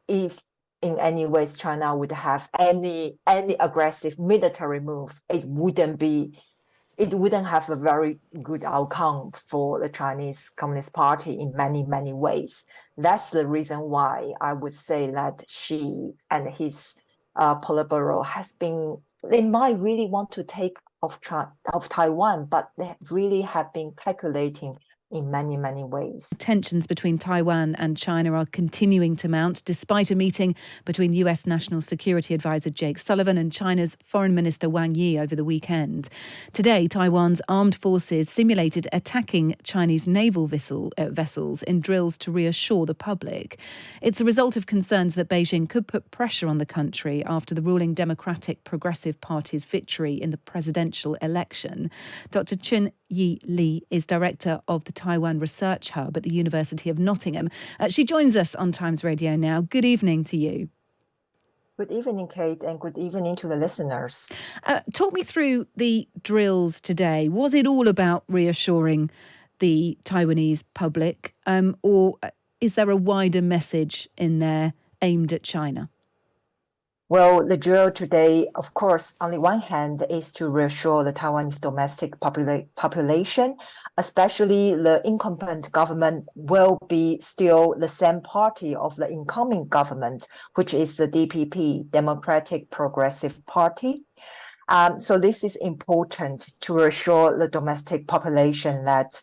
if in any ways China would have any aggressive military move, it wouldn't have a very good outcome for the Chinese Communist Party in many, many ways. That's the reason why I would say that Xi and his Politburo they might really want to take of Taiwan, but they really have been calculating in many, many ways. Tensions between Taiwan and China are continuing to mount, despite a meeting between US National Security Advisor Jake Sullivan and China's Foreign Minister Wang Yi over the weekend. Today, Taiwan's armed forces simulated attacking Chinese naval vessels in drills to reassure the public. It's a result of concerns that Beijing could put pressure on the country after the ruling Democratic Progressive Party's victory in the presidential election. Dr Chun-Yi Lee is director of the Taiwan Research Hub at the University of Nottingham. She joins us on Times Radio now. Good evening to you. Good evening, Kate, and good evening to the listeners. Talk me through the drills today. Was it all about reassuring the Taiwanese public, or is there a wider message in there aimed at China? Well, the drill today, of course, on the one hand, is to reassure the Taiwanese domestic population, especially the incumbent government will be still the same party of the incoming government, which is the DPP, Democratic Progressive Party. So this is important to reassure the domestic population that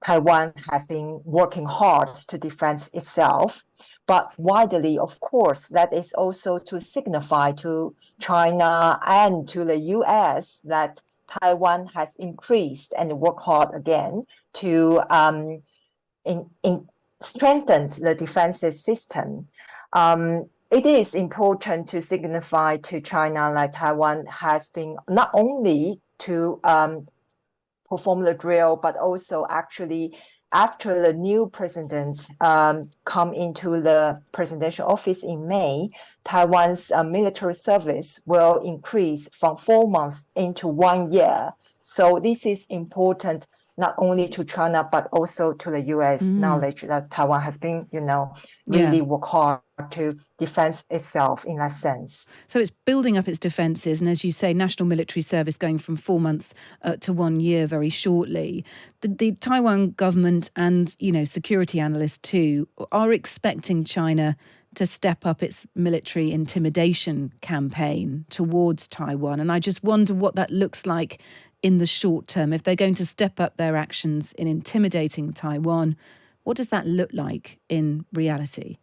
Taiwan has been working hard to defend itself. But widely, of course, that is also to signify to China and to the US that Taiwan has increased and worked hard again to strengthen the defensive system. It is important to signify to China that Taiwan has been not only to perform the drill, but also actually after the new president come into the presidential office in May, Taiwan's military service will increase from 4 months into 1 year. So this is important not only to China, but also to the US knowledge that Taiwan has been, really work hard to defend itself in that sense. So it's building up its defences, and as you say, national military service going from 4 months to 1 year very shortly. The Taiwan government and, security analysts too are expecting China to step up its military intimidation campaign towards Taiwan. And I just wonder what that looks like in the short term. If they're going to step up their actions in intimidating Taiwan, what does that look like in reality?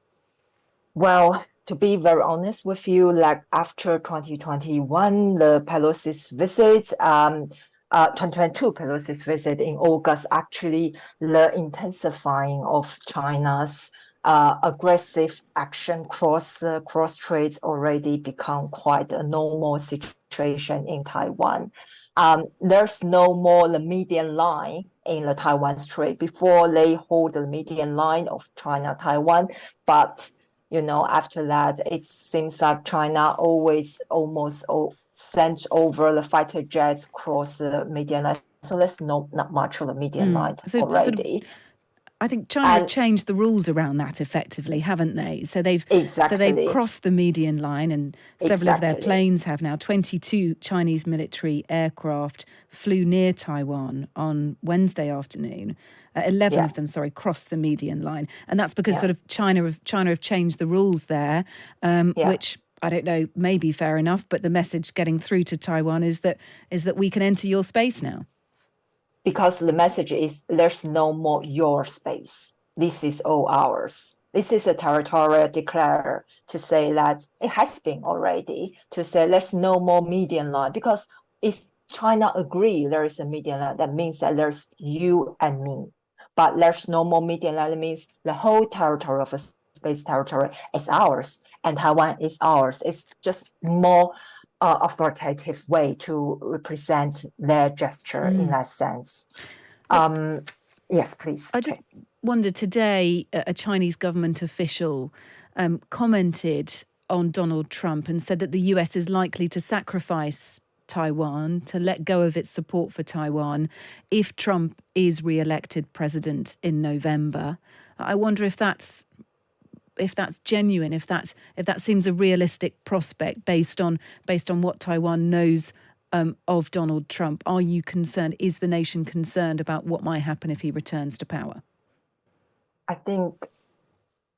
Well, to be very honest with you, like after 2021, the Pelosi's visit, 2022 Pelosi's visit in August, actually the intensifying of China's aggressive action cross straits already become quite a normal situation in Taiwan. There's no more the median line in the Taiwan Strait. Before they hold the median line of China-Taiwan, but after that, it seems like China almost sent over the fighter jets across the median line. So there's not much of a median line already. I think China have changed the rules around that effectively, haven't they? So they've crossed the median line, and several of their planes have now. 22 Chinese military aircraft flew near Taiwan on Wednesday afternoon. 11 of them, crossed the median line, and that's because sort of China have changed the rules there, which I don't know, may be fair enough. But the message getting through to Taiwan is that we can enter your space now. Because the message is there's no more your space. This is all ours. This is a territorial declare to say that it has been already, to say there's no more median line. Because if China agree there is a median line, that means that there's you and me. But there's no more median line, that means the whole territory of a space territory is ours and Taiwan is ours. It's just more authoritative way to represent their gesture in that sense. Yes, please. I just wondered today, a Chinese government official commented on Donald Trump and said that the US is likely to sacrifice Taiwan, to let go of its support for Taiwan if Trump is re-elected president in November. I wonder if that's genuine, if that seems a realistic prospect based on what Taiwan knows of Donald Trump. Are you concerned? Is the nation concerned about what might happen if he returns to power? I think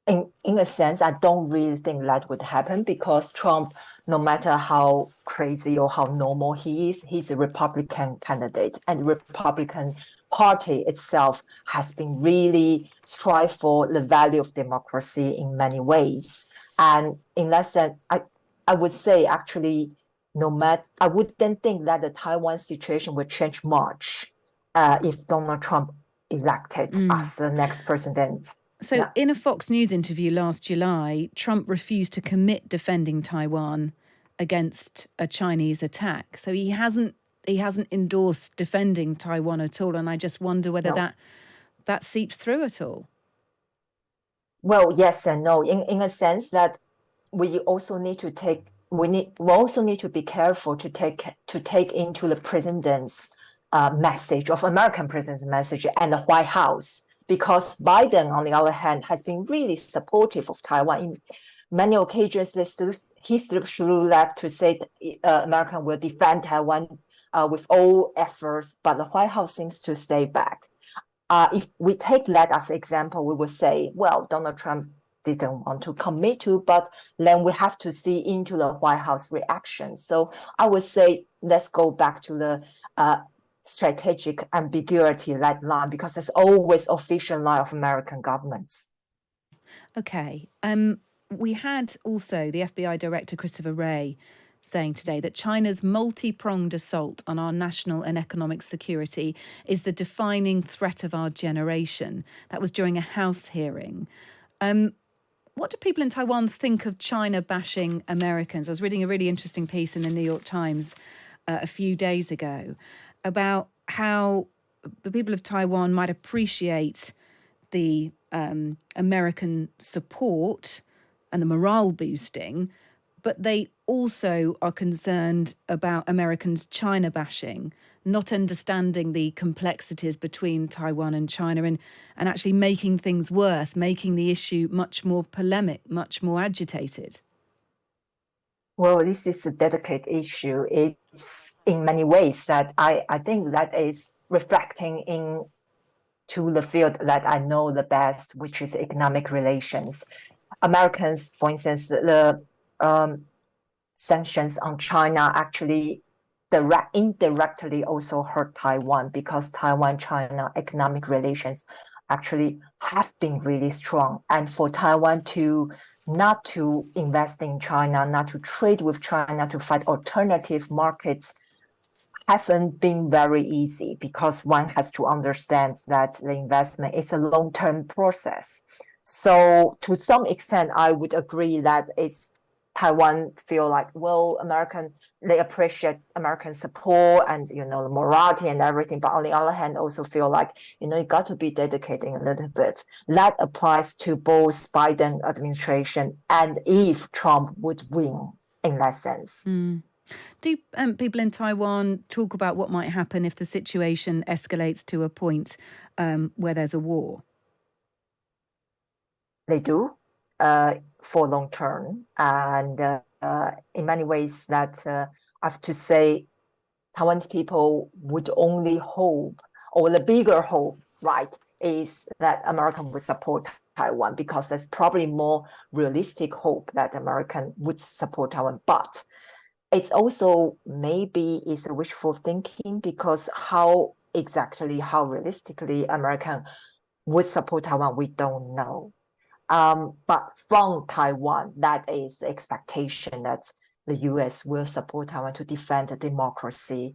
in a sense, I don't really think that would happen because Trump, no matter how crazy or how normal he is, he's a Republican candidate, and the Republican Party itself has been really strive for the value of democracy in many ways. And in that sense, I would say actually, I wouldn't think that the Taiwan situation would change much if Donald Trump elected as the next president. So in a Fox News interview last July, Trump refused to commit defending Taiwan against a Chinese attack. So he hasn't endorsed defending Taiwan at all. And I just wonder whether that seeps through at all. Well, yes and no. In a sense that we also need to be careful to take into the president's message of American president's message and the White House. Because Biden, on the other hand, has been really supportive of Taiwan. In many occasions, he slipped through that to say America will defend Taiwan with all efforts, but the White House seems to stay back. If we take that as an example, we would say, well, Donald Trump didn't want to commit to, but then we have to see into the White House reaction. So I would say, let's go back to the strategic ambiguity, that line, because it's always official line of American governments. Okay. We had also the FBI Director Christopher Wray saying today that China's multi-pronged assault on our national and economic security is the defining threat of our generation. That was during a House hearing. What do people in Taiwan think of China bashing Americans? I was reading a really interesting piece in the New York Times a few days ago about how the people of Taiwan might appreciate the American support and the morale boosting, but they also are concerned about Americans China bashing, not understanding the complexities between Taiwan and China, and actually making things worse, making the issue much more polemic, much more agitated. Well, this is a delicate issue. It's in many ways that I think that is reflecting into the field that I know the best, which is economic relations. Americans, for instance, the sanctions on China actually indirectly also hurt Taiwan, because Taiwan-China economic relations actually have been really strong. And for Taiwan not to invest in China, not to trade with China, to find alternative markets, haven't been very easy, because one has to understand that the investment is a long-term process. So to some extent, I would agree that Taiwan feel like, well, they appreciate American support and, the morality and everything. But on the other hand, also feel like, you got to be dedicating a little bit. That applies to both Biden administration and if Trump would win in that sense. Do people in Taiwan talk about what might happen if the situation escalates to a point where there's a war? They do. For long term, and in many ways that I have to say, Taiwanese people would only hope, or the bigger hope, right, is that America would support Taiwan, because there's probably more realistic hope that America would support Taiwan. But it's also maybe is a wishful thinking, because how realistically America would support Taiwan, we don't know. But from Taiwan, that is the expectation that the U.S. will support Taiwan to defend the democracy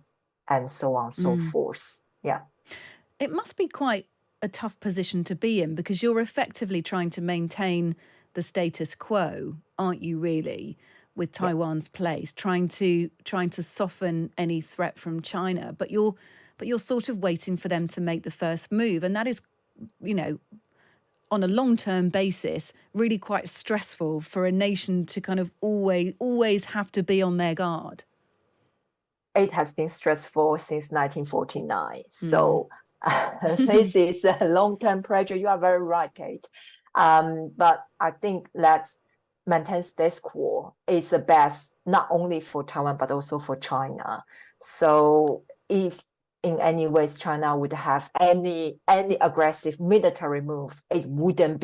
and so on and so forth. Yeah. It must be quite a tough position to be in, because you're effectively trying to maintain the status quo, aren't you really, with Taiwan's place, trying to soften any threat from China, but you're sort of waiting for them to make the first move. And that is, on a long-term basis, really quite stressful for a nation to kind of always have to be on their guard. It has been stressful since 1949. So this is a long-term pressure. You are very right, Kate. But I think let's maintain status quo is the best, not only for Taiwan, but also for China. So if in any ways China would have any aggressive military move, it wouldn't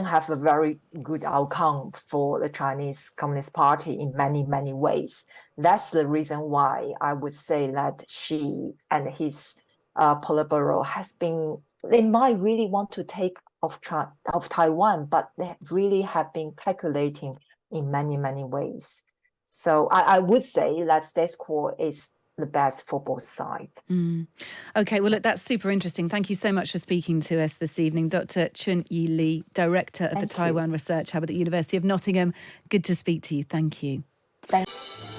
have a very good outcome for the Chinese Communist Party in many, many ways. That's the reason why I would say that Xi and his Politburo they might really want to take of Taiwan, but they really have been calculating in many, many ways. So I would say that status quo is the best for both sides. Okay, well, look, that's super interesting. Thank you so much for speaking to us this evening. Dr Chun-Yi Lee, Director of the Taiwan Research Hub at the University of Nottingham. Good to speak to you. Thank you. Thank you.